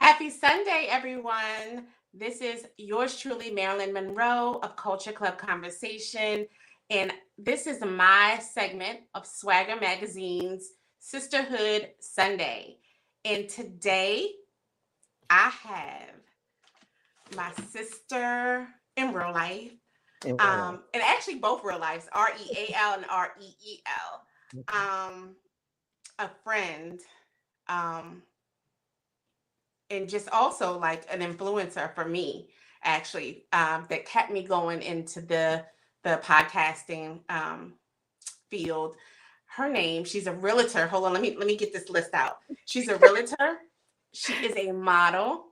Happy Sunday, everyone. This is yours truly, Marilyn Monroe of Culture Club Conversation. And this is my segment of SwagHer Magazine's Sisterhood Sunday. And today I have my sister in real life, and actually both real lives, REAL and REEL, a friend, um, and just also like an influencer for me, actually, that kept me going into the podcasting field. Her name, she's a realtor. Hold on, let me get this list out. She's a realtor. She is a model.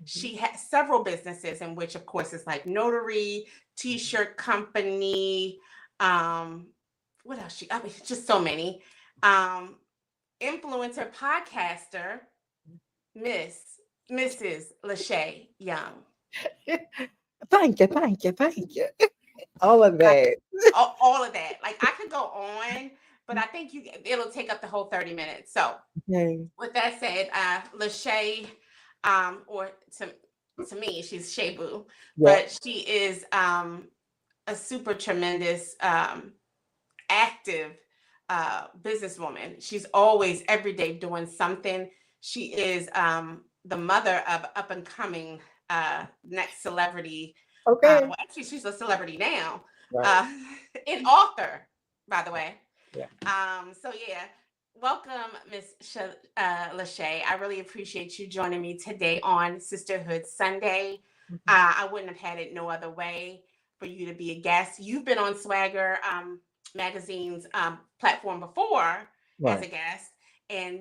She has several businesses, in which, of course, is like notary, t-shirt company. What else? I mean, just so many. Influencer, podcaster, Mrs. LaShay Young. Thank you. All of that. All of that. Like, I could go on, but I think it'll take up the whole 30 minutes. So Okay. with that said, LaShay, or to me, she's Shay Boo, Yeah. but she is a super tremendous, active businesswoman. She's always every day doing something. She is the mother of up and coming next celebrity. Okay. Well, actually, she's a celebrity now. Right. Uh, an author, by the way. Yeah. So yeah, welcome, Miss LaShay. I really appreciate you joining me today on Sisterhood Sunday. I wouldn't have had it no other way for you to be a guest. You've been on SwagHer Magazine's platform before as a Right. guest,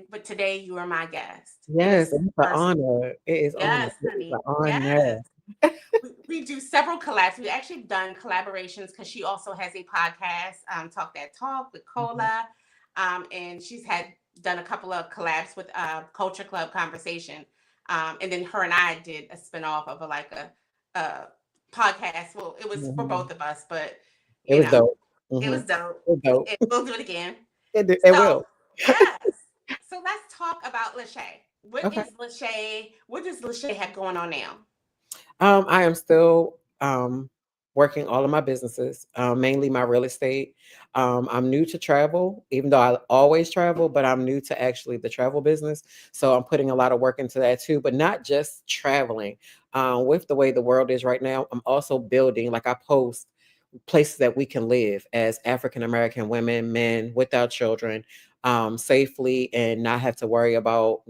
but today you are my guest. And Yes, this it's an honor. It is honor. yes, It is an honey, honor. yes. We do several collabs. We've actually done collaborations because she also has a podcast, Talk That Talk with Mhm. Cola, and she's done a couple of collabs with Culture Club Conversation, and then her and I did a spinoff of a podcast. Well, it was for Mhm. both of us, but It you was know, dope. it was Mhm. dope. It was dope. And we'll do it again. It So will. yes. So let's talk about LaShay. What Okay. is LaShay? What does LaShay have going on now? I am still working all of my businesses, mainly my real estate. I'm new to travel, even though I always travel, but I'm new to actually the travel business. So I'm putting a lot of work into that too, but not just traveling. With the way the world is right now, I'm also building, like I post places that we can live as African American women, men, without children, safely, and not have to worry about,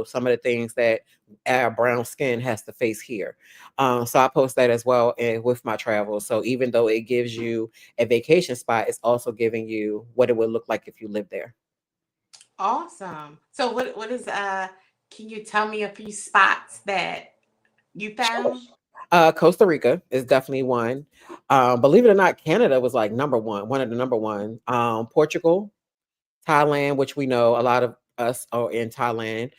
some of the things that our brown skin has to face here. So I post that as well, and with my travel. So even though it gives you a vacation spot, it's also giving you what it would look like if you lived there. Awesome. So what is can you tell me a few spots that you Sure. found? Costa Rica is definitely one. Believe it or not, Canada was like number one of the number one. Portugal, Thailand, which we know a lot of us are in Thailand.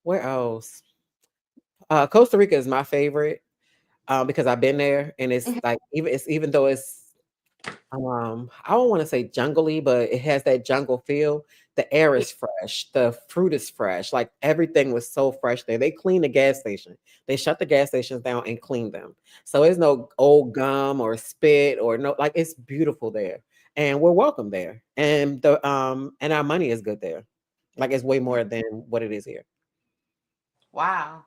Where else? Costa Rica is my favorite, because I've been there, and it's Mhm. like, even though it's, I don't want to say jungly, but it has that jungle feel. The air Yeah. is fresh, the fruit is fresh, like everything was so fresh there. They clean the gas station. They shut the gas stations down and clean them. So there's no old gum or spit or no, like, it's beautiful there. And we're welcome there. And and our money is good there. Like, it's way more than what it is here. Wow.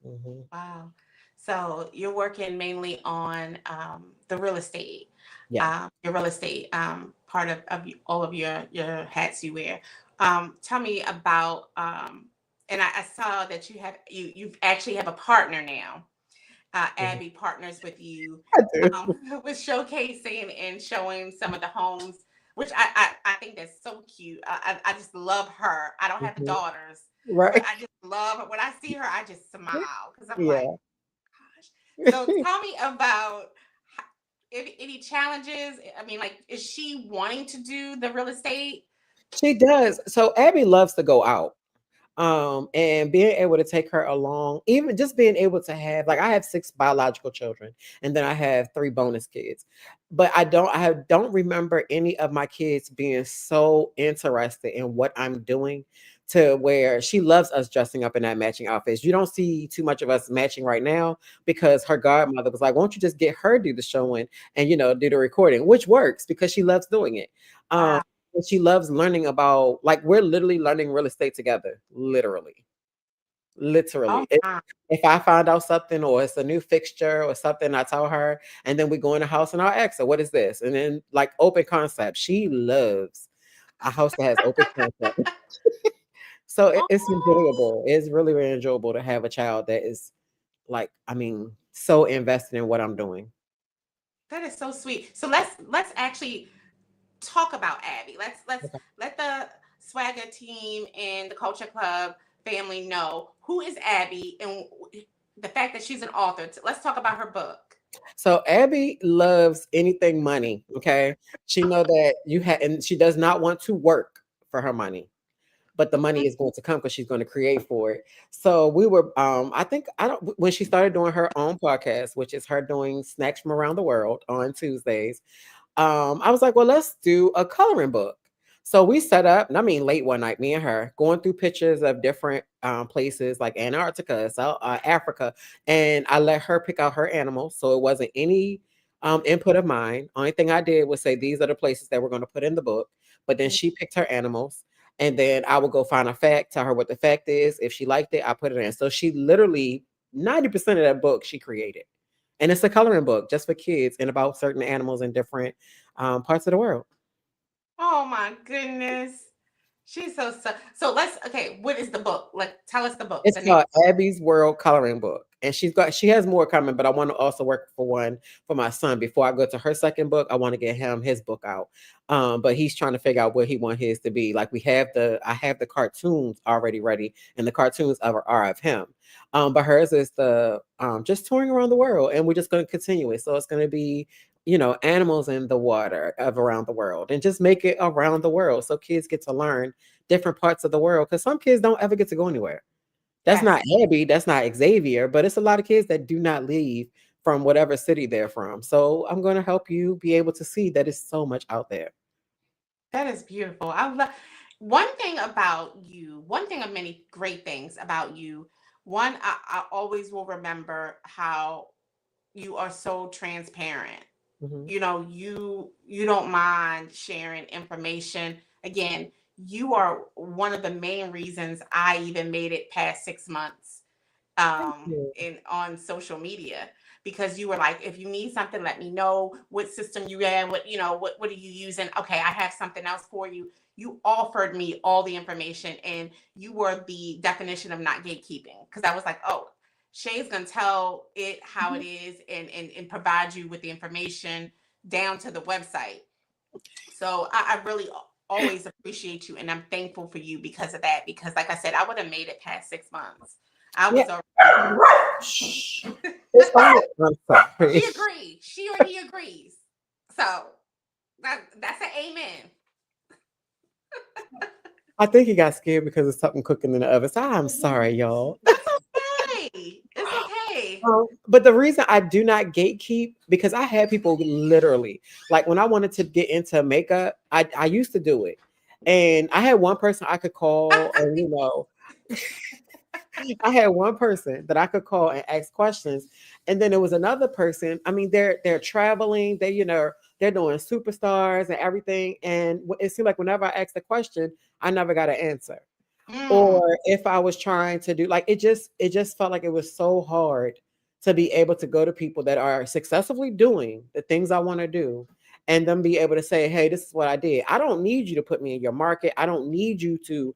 Hmm. Wow. So you're working mainly on the real estate, Yeah. your real estate part all of your hats you wear. Tell me about and I saw that you actually have a partner now. Mhm. Abby partners with you I do. with showcasing and showing some of the homes, which I think that's so cute. I just love her. I don't have Mhm. daughters, but Right. I just love her. When I see her, I just smile because I'm like, Yeah. gosh. So tell me about if any challenges. I mean, like, is she wanting to do the real estate? She does. So Abby loves to go out. And being able to take her along, even just being able to have, like, I have 6 biological children, and then I have 3 bonus kids. But I don't remember any of my kids being so interested in what I'm doing to where she loves us dressing up in that matching outfits. You don't see too much of us matching right now because her godmother was like, "Won't you just get her do the showing and do the recording," which works because she loves doing it. Um, Wow. and she loves learning about, like, we're literally learning real estate together, literally. Oh Literally. my. If I find out something or it's a new fixture or something, I tell her, and then we go in the house and I'll ask her, what is this? And then, like, open concept. She loves a house that has open concept. So it's Oh, enjoyable. It's really, really enjoyable to have a child that is, like, I mean, so invested in what I'm doing. that is so sweet. So let's actually talk about Abby. Let's Okay. let the Swagger team and the Culture Club family know who is Abby and the fact that she's an author. Let's talk about her book. So Abby loves anything money. Okay. She know that and she does not want to work for her money, but the money is going to come because she's going to create for it. So we were, I think, I don't, when she started doing her own podcast, which is her doing Snacks from Around the World on Tuesdays, I was like, well, let's do a coloring book. So we set up, and I mean, late one night, me and her going through pictures of different places like Antarctica, South Africa, and I let her pick out her animals. So it wasn't any input of mine. Only thing I did was say these are the places that we're going to put in the book. But then she picked her animals, and then I would go find a fact, tell her what the fact is. If she liked it, I put it in. So she literally 90% of that book she created, and it's a coloring book just for kids and about certain animals in different parts of the world. Oh my goodness. She's so let's okay, what is the book? Like tell us the book, It's the name. called Abby's World Coloring Book. And she has more coming, but I want to also work for one for my son. Before I go to her second book, I want to get him his book out. But he's trying to figure out what he want his to be. Like, I have the cartoons already ready, and the cartoons are of him. But hers is the just touring around the world, and we're just going to continue it. So it's going to be, animals in the water of around the world, and just make it around the world so kids get to learn different parts of the world, because some kids don't ever get to go anywhere. That's not Yes. Abby, that's not Xavier, but it's a lot of kids that do not leave from whatever city they're from. So I'm going to help you be able to see that it's so much out there. That is beautiful. I love one thing about you, one thing of many great things about you. One, I always will remember how you are so transparent. Mhm. You don't mind sharing information. Again, you are one of the main reasons I even made it past 6 months Thank you. in on social media, because you were like, if you need something, let me know what system you have, what are you using. Okay, I have something else for you. You offered me all the information, and you were the definition of not gatekeeping, because I was like, oh, Shay's gonna tell it how it Mhm. is, and provide you with the information down to the website. So I really always appreciate you, and I'm thankful for you because of that. Because, like I said, I would have made it past 6 months. I Yeah. was already. Shh. It's fine. I'm sorry. She agrees. She or he agrees. So that's an amen. I think he got scared because of something cooking in the oven. So I'm sorry, y'all. That's okay. It's okay. But the reason I do not gatekeep, because I had people literally, like, when I wanted to get into makeup, I used to do it. And I had one person I could call, and I had one person that I could call and ask questions, and then there was another person. I mean, they're traveling, they're doing superstars and everything, and it seemed like whenever I asked a question, I never got an answer. Mm, Or if I was trying to do, like, it just felt like it was so hard to be able to go to people that are successfully doing the things I want to do, and then be able to say, hey, this is what I did. I don't need you to put me in your market. I don't need you to,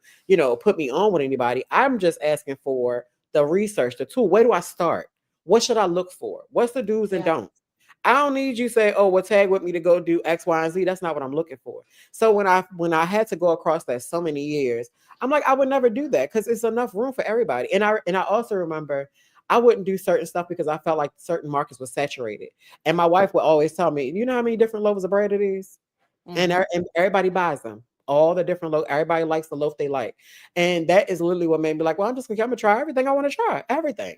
put me on with anybody. I'm just asking for the research, the tool. Where do I start? What should I look for? What's the do's and yeah. don'ts? I don't need you say, oh, well, tag with me to go do X, Y, and Z. That's not what I'm looking for. So when I had to go across that so many years, I'm like, I would never do that because it's enough room for everybody. And I also remember I wouldn't do certain stuff because I felt like certain markets were saturated. And my wife would always tell me, you know how many different loaves of bread it is? And, Mm-hmm. and everybody buys them. All the different loaf, everybody likes the loaf they like. And that is literally what made me like, well, I'm gonna try everything I want to try, everything.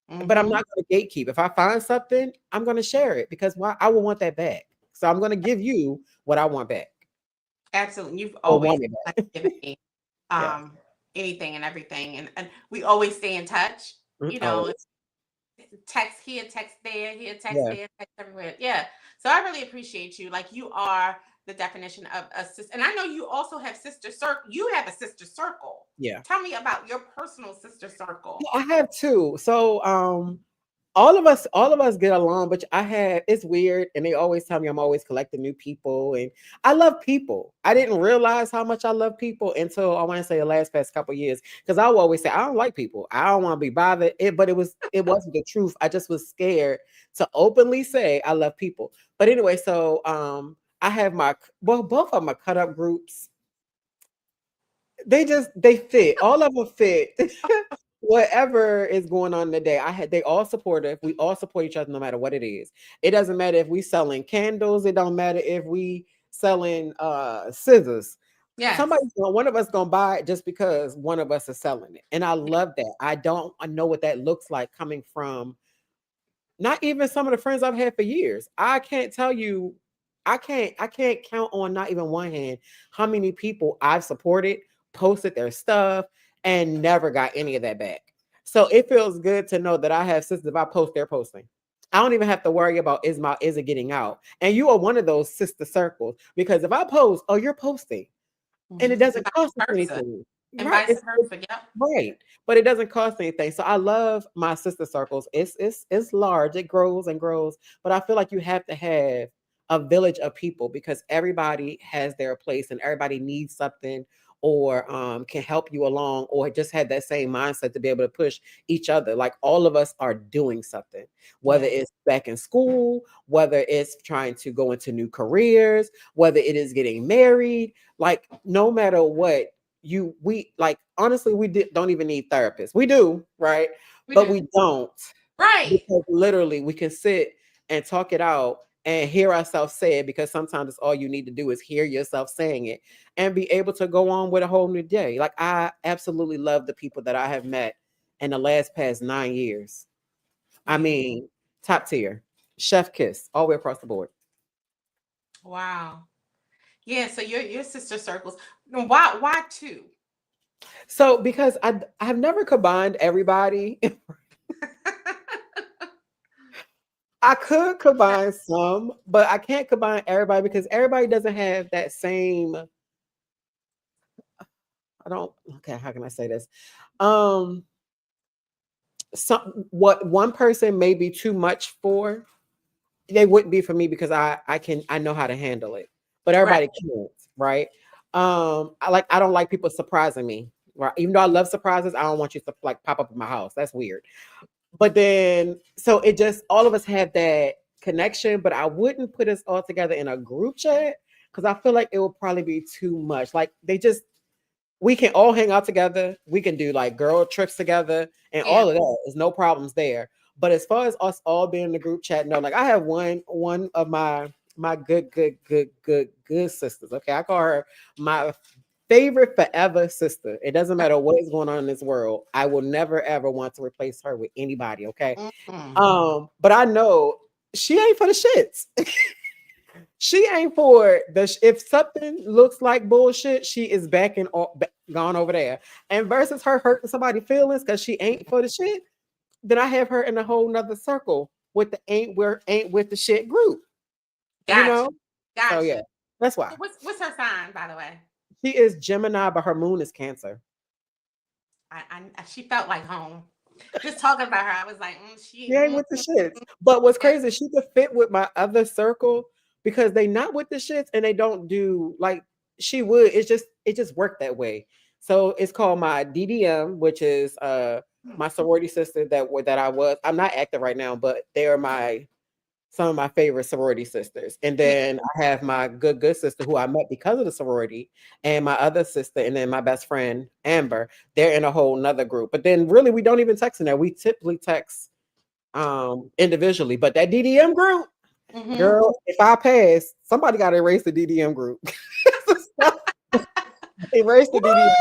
But I'm Mm-hmm. not gonna gatekeep. If I find something, I'm gonna share it because why I will want that back. So I'm gonna give you what I want back Absolutely. You've or always want it like back. given me Yeah. anything and everything. And we always stay in touch, you know, Always. text here, text Yeah. there, text everywhere. Yeah. So I really appreciate you. Like you are the definition of a sister. And I know you also have sister circle. You have a sister circle. Yeah. Tell me about your personal sister circle. I have two. So all of us get along, but I have it's weird, and they always tell me I'm always collecting new people, and I love people. I didn't realize how much I love people until I want to say the last past couple years, because I will always say I don't like people. I don't want to be bothered. But it wasn't the truth. I just was scared to openly say I love people. But anyway, so I have both of my cut up groups. They fit. All of them fit. Whatever is going on today, they all supportive. We all support each other no matter what it is. It doesn't matter if we selling candles. It don't matter if we selling scissors. Yes. One of us gonna buy it just because one of us is selling it. And I love that. I know what that looks like coming from not even some of the friends I've had for years. I can't tell you, I can't count on not even one hand how many people I've supported, posted their stuff, and never got any of that back. So it feels good to know that I have sisters. If I post, they're posting. I don't even have to worry about is it getting out. And you are one of those sister circles because if I post, oh, you're posting. And it And doesn't vice cost us versa. anything. And Right. vice versa. Yep. Right. But it doesn't cost anything. So I love my sister circles. It's large. It grows and grows. But I feel like you have to have a village of people because everybody has their place and everybody needs something or can help you along or just had that same mindset to be able to push each other. Like all of us are doing something, whether Yes. it's back in school, whether it's trying to go into new careers, whether it is getting married, like no matter what, we like honestly don't even need therapists. We do, right? We But do. we don't, Right. because literally we can sit and talk it out and hear ourselves say it, because sometimes it's all you need to do is hear yourself saying it and be able to go on with a whole new day. Like I absolutely love the people that I have met in the last past 9 years. I Yeah. mean, top tier, chef kiss all the way across the board. Wow. Yeah. So your sister circles. Why two? So because I've never combined everybody. I could combine some, but I can't combine everybody because everybody doesn't have that same. I don't. Okay, how can I say this? Um, some what one person may be too much for, they wouldn't be for me because I know how to handle it, but Right. everybody can't, right? I don't like people surprising me, right? Even though I love surprises, I don't want you to like pop up in my house. That's weird. But then so it just all of us have that connection, but I wouldn't put us all together in a group chat because I feel like it would probably be too much. Like we can all hang out together. We can do like girl trips together and Yeah. all of that. There's no problems there. But as far as us all being in the group chat, no, like I have one of my good sisters. Okay. I call her my favorite forever sister. It doesn't matter what is going on in this world. I will never ever want to replace her with anybody. Okay. Mm-mm. But I know she ain't for the shits. She ain't for if something looks like bullshit, she is gone over there. And versus her hurting somebody's feelings because she ain't for the shit, then I have her in a whole nother circle with the ain't with the shit group. You Gotcha. know? So yeah, Gotcha. that's why. So what's her sign, by the way? She is Gemini, but her moon is Cancer. She felt like home. Just talking about her, I was like, She ain't mm, with the shits. But what's yeah, crazy is she could fit with my other circle because they not with the shits and they don't do like she would. It just worked that way. So it's called my DDM, which is my sorority sister that I'm not active right now, but they're my some of my favorite sorority sisters. And yeah. then I have my good sister who I met because of the sorority, and my other sister, and then my best friend Amber. They're in a whole nother group. But then really we don't even text in there. We typically text individually. But that DDM group, Mm-hmm. girl, if I pass, somebody gotta erase the DDM group. Erase the DDM group.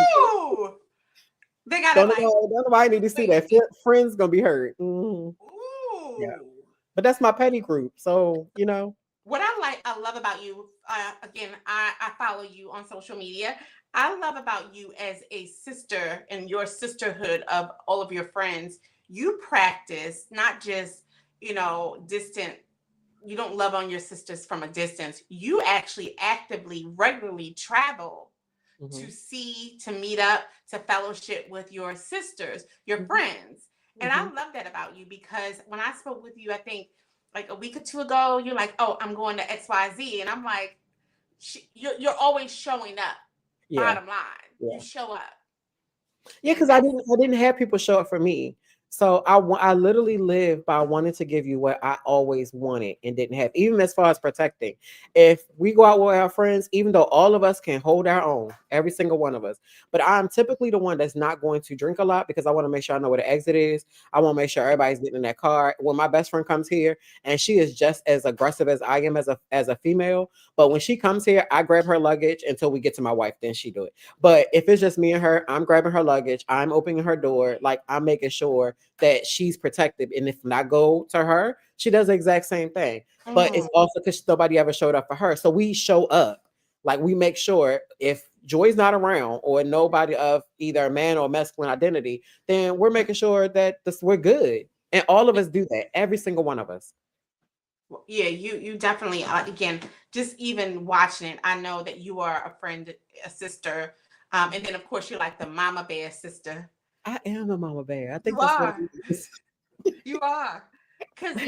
Woo! They gotta like Don't nobody need to see wait. that. Friends gonna be hurt. Mhm. Yeah. Ooh. But that's my petty group. So, you know. What I love about you, again, I follow you on social media. I love about you as a sister and your sisterhood of all of your friends, you practice not just, distant, you don't love on your sisters from a distance. You actually actively, regularly travel to Hmm. see, to meet up, to fellowship with your sisters, your Hmm. friends. And I Hmm. love that about you because when I spoke with you, I think like a week or two ago, you're like, oh, I'm going to XYZ. And I'm like, you're always showing up. Yeah. Bottom line, you Yeah. show up. Yeah, And because I didn't have people show up for me. So I literally live by wanting to give you what I always wanted and didn't have, even as far as protecting. If we go out with our friends, even though all of us can hold our own, every single one of us, but I'm typically the one that's not going to drink a lot because I want to make sure I know where the exit is. I want to make sure everybody's getting in that car. When my best friend comes here, and she is just as aggressive as I am as a female, but when she comes here, I grab her luggage until we get to my wife, then she do it. But if it's just me and her, I'm grabbing her luggage, I'm opening her door, like I'm making sure that she's protected. And if I go to her, she does the exact same thing. But it's Mhm. also because nobody ever showed up for her. So we show up. Like we make sure if Joy's not around or nobody of either a man or masculine identity, then we're making sure that we're good. And all of us do that. Every single one of us. Yeah, you definitely again, just even watching it, I know that you are a friend, a sister, and then of course you're like the mama bear sister. I am a mama bear. I think You that's what are, it is. you are, because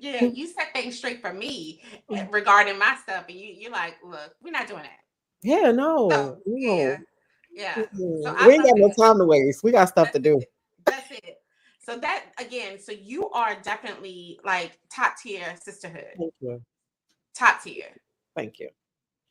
yeah, you set things straight for me regarding my stuff, and you're like, look, we're not doing that. Yeah, So no, yeah, no. yeah. So Mm-mm. I We ain't love got no that. time to waste. We got stuff to That's do. it. That's it. So that again, so you are definitely like top tier sisterhood, Thank you. top tier. Thank you.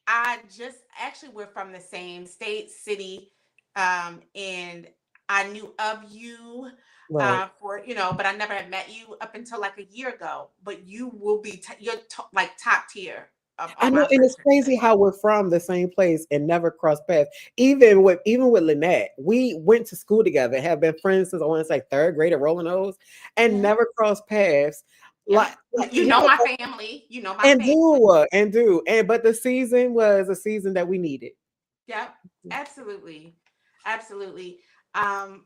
I just actually we're from the same state, city, and I knew of you Right. for but I never had met you up until like a year ago. But you will be you're like top tier of I all know, my and friends it's are crazy considered. how we're from the same place and never crossed paths. Even with Lynette, we went to school together, have been friends since I want to say third grade at Rolling O's, and Mhm. never crossed paths. Yeah, Like you you know know, my family. You know my and family. but the season was a season that we needed. Yep, absolutely, absolutely. Um,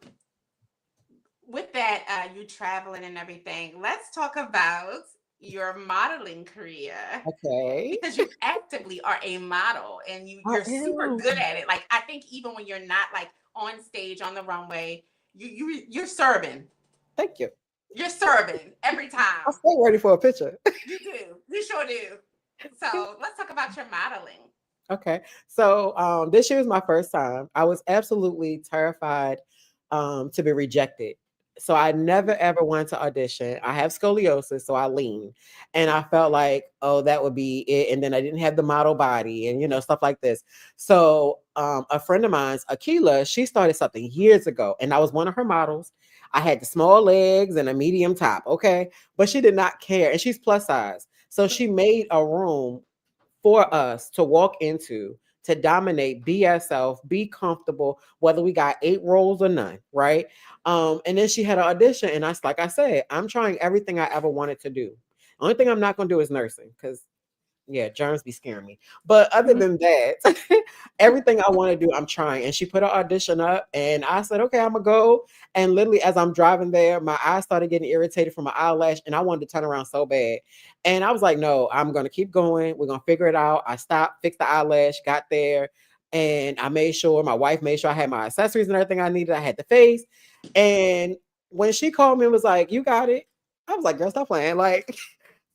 with that, you traveling and everything. Let's talk about your modeling career Okay, because you actively are a model and I you're super good am. at it. Like I think even when you're not like on stage on the runway, you're serving. Thank you. You're serving every I time. stay ready for a picture. You do. You sure do. So let's talk about your modeling. Okay. So this year was my first time. I was absolutely terrified to be rejected. So I never ever wanted to audition. I have scoliosis, so I lean. And I felt like, oh, that would be it. And then I didn't have the model body and stuff like this. So a friend of mine's, Akila, she started something years ago, and I was one of her models. I had the small legs and a medium top, okay, but she did not care, and she's plus size. So she made a room for us to walk into, to dominate, be ourselves, be comfortable, whether we got 8 roles or none, right? And then she had an audition, and like I said, I'm trying everything I ever wanted to do. Only thing I'm not gonna do is nursing, because yeah, germs be scaring me. But other Mhm. than that, everything I want to do, I'm trying. And she put her audition up, and I said, okay, I'm gonna go. And literally, as I'm driving there, my eyes started getting irritated from my eyelash, and I wanted to turn around so bad. And I was like, no, I'm gonna keep going. We're gonna figure it out. I stopped, fixed the eyelash, got there, and I made sure my wife made sure I had my accessories and everything I needed. I had the face. And when she called me and was like, you got it, I was like, girl, stop playing. Like,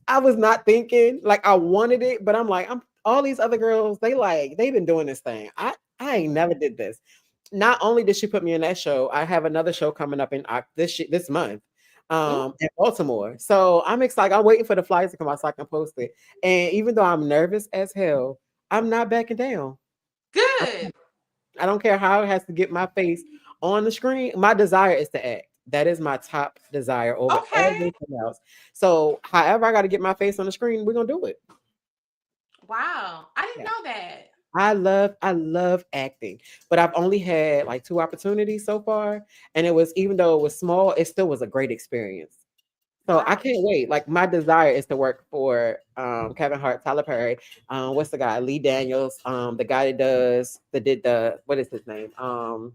I was not thinking like I wanted it, but I'm like, I'm all these other girls, they've been doing this thing. I ain't never did this. Not only did she put me in that show, I have another show coming up in this month Ooh, in Baltimore. So I'm excited. I'm waiting for the flights to come out so I can post it. And even though I'm nervous as hell, I'm not backing down. good. I don't care how it has to get my face on the screen. My desire is to act. That is my top desire over Okay. everything else. So, however, I got to get my face on the screen, we're gonna do it. Wow. I didn't Yeah, know that. I love acting, but I've only had like 2 opportunities so far, and it was even though it was small, it still was a great experience. So I Wow. can't wait. Like my desire is to work for Kevin Hart, Tyler Perry, what's the guy? Lee Daniels, the guy that did the what is his name? Oh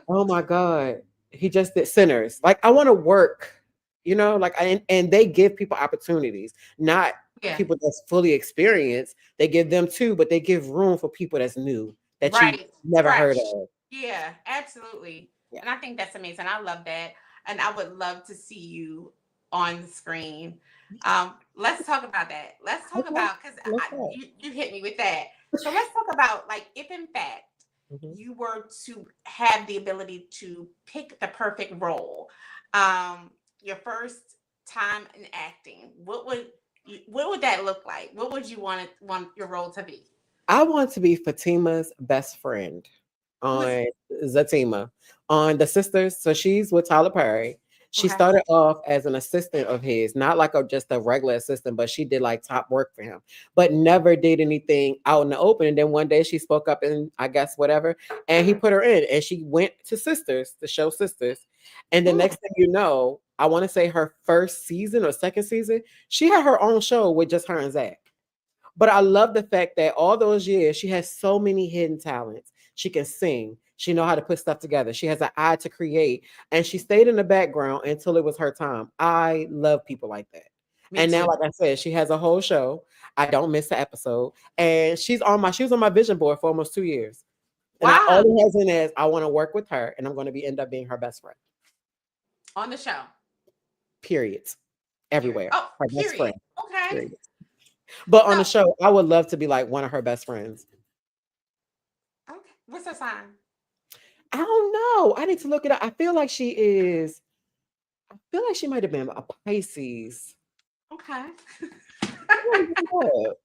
my God. He just did Sinners. Like I want to work, like and they give people opportunities, not Yeah. people that's fully experienced. They give them too, but they give room for people that's new that you Right. never heard Fresh. of. Yeah, absolutely. Yeah. And I think that's amazing. I love that. And I would love to see you on the screen. Let's talk about that. Let's talk Okay. about because Let's go. you hit me with that. So let's talk about like if in fact Mhm. you were to have the ability to pick the perfect role, your first time in acting, what would that look like? What would you want your role to be? I want to be Fatima's best friend Who is on Zatima on the sisters. So she's with Tyler Perry. She okay? started off as an assistant of his, not like just a regular assistant, but she did like top work for him, but never did anything out in the open. And then one day she spoke up and I guess whatever, and he put her in and she went to Sisters, the show Sisters. And the Hmm. next thing you know, I want to say her first season or second season, she had her own show with just her and Zach. But I love the fact that all those years she has so many hidden talents. She can sing. She know how to put stuff together. She has an eye to create, and she stayed in the background until it was her time. I love people like that. Me And now, too. like I said, she has a whole show. I don't miss an episode, and she was on my vision board for almost 2 years. And all Wow. it has in is I want to work with her, and I'm going to be end up being her best friend. On the show. Period. Period. Everywhere, Oh, her best period. friend. Okay. Period. But on So, the show, I would love to be like one of her best friends. okay. What's her sign? I don't know. I need to look it up. I feel like she is. I feel like she might have been a Pisces. Okay. I wanna look it up.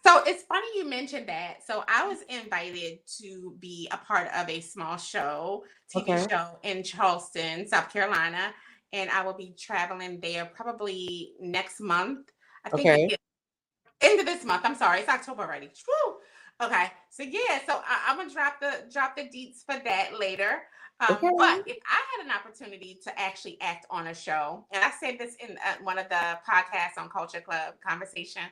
So it's funny you mentioned that. So I was invited to be a part of a small show, TV Okay. show in Charleston, South Carolina, and I will be traveling there probably next month. I think Okay. end of this month. I'm sorry, it's October already. Whew. Okay, so yeah, so I'm gonna drop the deets for that later. Okay. But if I had an opportunity to actually act on a show, and I said this in one of the podcasts on Culture Club conversation,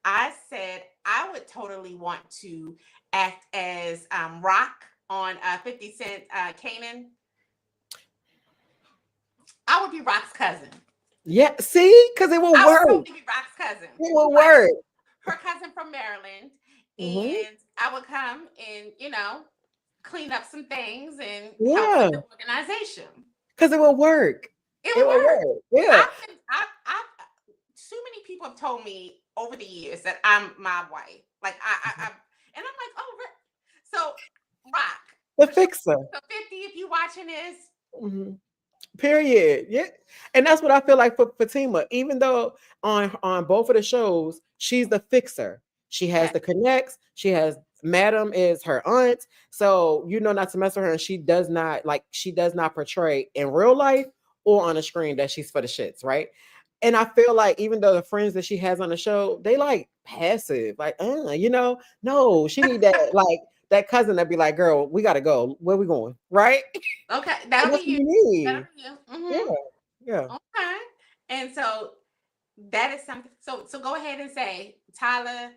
I said I would totally want to act as Rock on 50 Cent Kanan. I would be Rock's cousin. Yeah. See, because it will I would work. totally be Rock's cousin. It will Like work. her cousin from Maryland, Hmm. and I would come and clean up some things and help with Yeah, the organization. because it will work. It It will would work. work. Yeah. I too many people have told me over the years that I'm my wife. Like and I'm like, oh, so Rock The for sure. fixer. So 50, if you watching this, Mhm. Period. Yeah. And that's what I feel like for Fatima. Even though on both of the shows, she's the fixer. She has yeah, the connects. She has Madam is her aunt. So you know not to mess with her. And she does not portray in real life or on the screen that she's for the shits, right? And I feel like even though the friends that she has on the show, they like passive, like, no, she need that like that cousin that be like, girl, we gotta go. Where we going? Right? okay, And that'll be that's what you. you That'll need. be you. Yeah, yeah. Okay. And so that is something. So go ahead and say, Tyler,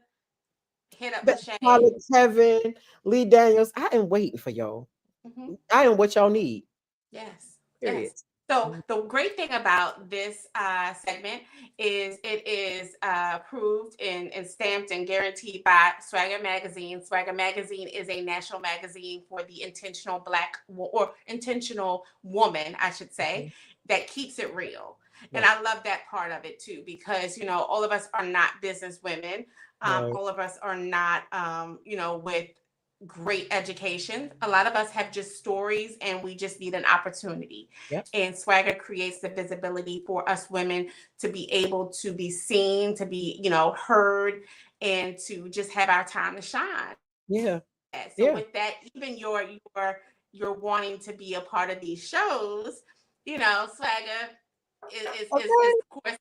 hit up But Tyler, LaShay. Kevin, Lee Daniels, I am waiting for y'all. Hmm. I am what y'all need. Yes. Period. Yes. So the great thing about this segment is it is approved and stamped and guaranteed by SwagHer Magazine. SwagHer Magazine is a national magazine for the intentional or intentional woman, I should say, Mhm. that keeps it real. And Right. I love that part of it too, because all of us are not business women. Right. All of us are not, with great education. A lot of us have just stories and we just need an opportunity. Yep. And SwagHer creates the visibility for us women to be able to be seen, to be, heard, and to just have our time to shine. Yeah. So Yeah. with that, even your wanting to be a part of these shows, SwagHer is Okay. of course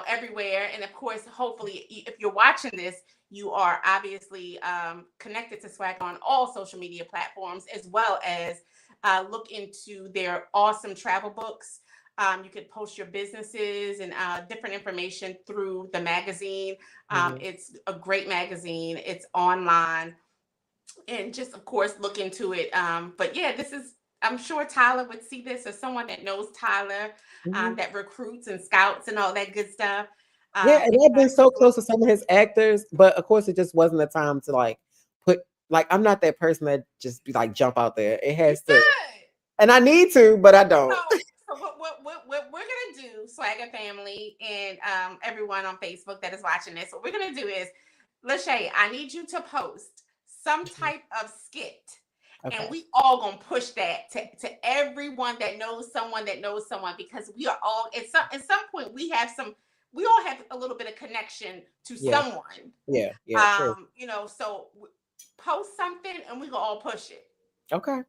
everywhere, and of course hopefully if you're watching this you are obviously connected to Swag on all social media platforms, as well as look into their awesome travel books. You could post your businesses and different information through the magazine. Mhm. It's a great magazine. It's online, and just of course look into it. But yeah, this is. I'm sure Tyler would see this as someone that knows Tyler, Mhm. that recruits and scouts and all that good stuff. Yeah, and I've been Because so close to some of his actors, but of course it just wasn't the time to like put like I'm not that person that just be like jump out there. It you has to, should. and I need to, but I So, don't. what we're gonna do, Swagger family, and everyone on Facebook that is watching this, what we're gonna do is, LaShay, I need you to post some Mhm. type of skit, and Okay. we all gonna push that to everyone that knows someone, because we are all at some point we all have a little bit of connection to Yeah. someone. Yeah. Yeah. True. So post something and we gonna all push it. Okay.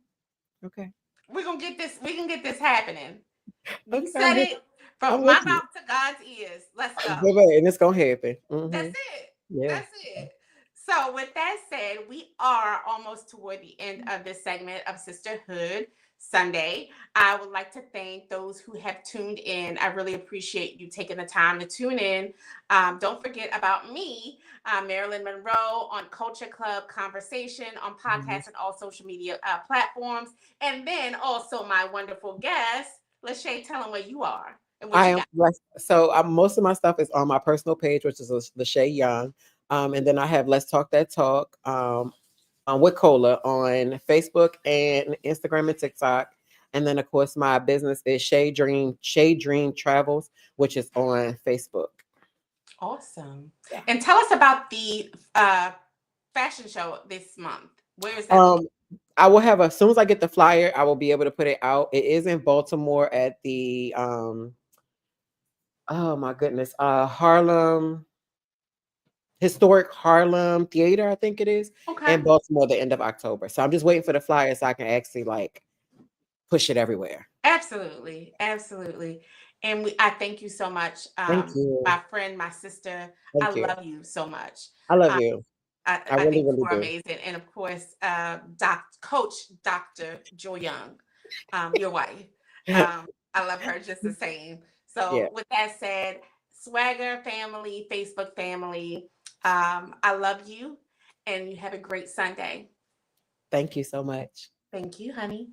Okay. We can get this happening. You Okay. said it I'm from my with you, mouth to God's ears. Let's go. baby, and it's gonna happen. That's Hmm. it. Yeah. That's it. So, with that said, we are almost toward the end of this segment of Sisterhood Sunday. I would like to thank those who have tuned in. I really appreciate you taking the time to tune in. Don't forget about me, Marilyn Monroe, on Culture Club Conversation, on Mhm. podcasts and all social media platforms. And then also my wonderful guest, LaShay, tell them where you are and what I you am got. blessed. So most of my stuff is on my personal page, which is LaShay Young. And then I have Let's Talk That Talk with Cola on Facebook and Instagram and TikTok. And then of course my business is Shay Dream Travels, which is on Facebook. Awesome. Yeah. And tell us about the fashion show this month. Where is that located? Um, I will have as soon as I get the flyer, I will be able to put it out. It is in Baltimore at the oh my goodness, historic Harlem Theater, I think it is, Okay. in Baltimore the end of October. So I'm just waiting for the flyer so I can actually like push it everywhere. Absolutely. Absolutely. And I thank you so much, Thank you. my friend, my sister. I Thank you. love you so much. I love Uh, you. I I really, think really you are do. amazing. And of course, Coach Dr. Joy Young, your wife. I love her just the same. Yeah. So, with that said, Swagger family, Facebook family, I love you and you have a great Sunday. Thank you so much. Thank you, honey.